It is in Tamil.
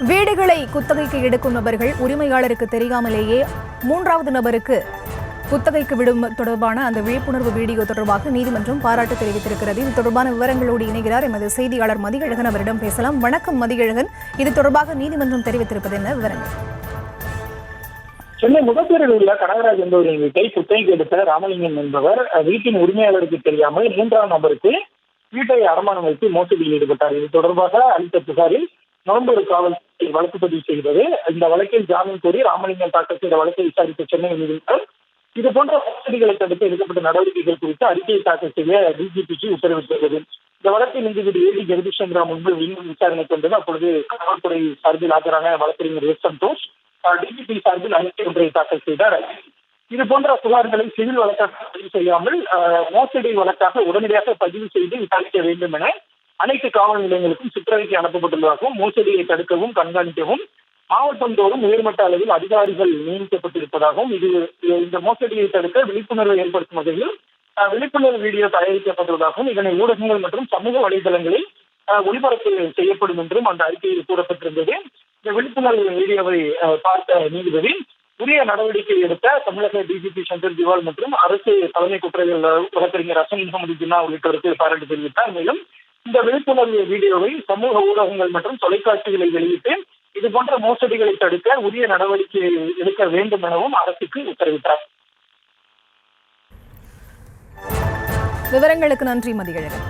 வீடுகளை குத்தகைக்கு எடுக்கும் நபர்கள் உரிமையாளருக்கு தெரியாமலேயே மூன்றாவது நபருக்கு குத்தகைக்கு விடும் தொடர்பான அந்த விழிப்புணர்வு வீடியோ தொடர்பாக நீதிமன்றம் பாராட்டு தெரிவித்திருக்கிறது. இது தொடர்பான விவரங்களோடு இணைகிறார் எமது செய்தியாளர் மதியழகன். அவரிடம் பேசலாம். வணக்கம் மதியழகன், இது தொடர்பாக நீதிமன்றம் தெரிவித்திருப்பது என்ன விவரங்கள்? சென்னை முகப்பேரில் உள்ள கனகராஜ் என்பவரின் வீட்டை குத்தகைக்கு எடுத்த ராமலிங்கம் என்பவர் வீட்டின் உரிமையாளருக்கு தெரியாமல் மூன்றாம் நபருக்கு வீட்டை அடமானம் வைத்து மோசடியில் ஈடுபட்டார். இது தொடர்பாக அளித்த புகாரில் நவம்பர் காவல் வழக்கு பதிவு செய்கிறது. இந்த வழக்கில் ஜாமீன் கோரி ராமலிங்கம் தாக்கல் செய்த வழக்கை விசாரித்த சென்னை நீதிமன்றம் இது போன்ற மோசடிகளை தடுத்து எடுக்கப்பட்ட நடவடிக்கைகள் குறித்து அறிக்கையை தாக்கல் செய்ய டிஜிபிக்கு உத்தரவிட்டிருந்தது. இந்த வழக்கில் நீதிபதி ஏடி ஜெகதீஷ் சந்திரா முன்பு விசாரணை கொண்டது. அப்பொழுது காவல்துறை சார்பில் ஆஜரான வழக்கறிஞர் எஸ் சந்தோஷ் டிஜிபி சார்பில் அறிக்கை ஒன்றை தாக்கல் செய்தார். இது போன்ற புகார்களை சிவில் வழக்காக பதிவு செய்யாமல் மோசடி வழக்காக உடனடியாக பதிவு செய்து விசாரிக்க வேண்டும் என அனைத்து காவல் நிலையங்களுக்கும் சுற்றறிக்கை அனுப்பப்பட்டுள்ளதாகவும், மோசடியை தடுக்கவும் கண்காணிக்கவும் மாவட்டம் தோறும் உயர்மட்ட அளவில் அதிகாரிகள் நியமிக்கப்பட்டிருப்பதாகவும், இந்த மோசடியை தடுக்க விழிப்புணர்வை ஏற்படுத்தும் வகையில் விழிப்புணர்வு வீடியோ தயாரிக்கப்பட்டுள்ளதாகவும், இதனை ஊடகங்கள் மற்றும் சமூக வலைதளங்களில் ஒளிபரப்பு செய்யப்படும் என்றும் அந்த அறிக்கையில் கூறப்பட்டிருந்தது. இந்த விழிப்புணர்வு வீடியோவை பார்த்த நீதிபதி உரிய நடவடிக்கை எடுத்த தமிழக டிஜிபி சங்கர் திவால் மற்றும் அரசு தலைமை குற்றவியல் வழக்கறிஞர் ஹசன் முகமது ஜின்னா உள்ளிட்டோருக்கு பாராட்டு தெரிவித்தார். மேலும் இந்த விழிப்புணர்வு வீடியோவை சமூக ஊடகங்கள் மற்றும் தொலைக்காட்சிகளை வெளியிட்டு இது போன்ற மோசடிகளை தடுக்க உரிய நடவடிக்கை எடுக்க வேண்டும் எனவும் அரசுக்கு உத்தரவிட்டார். விவரங்களுக்கு நன்றி மதியழகன்.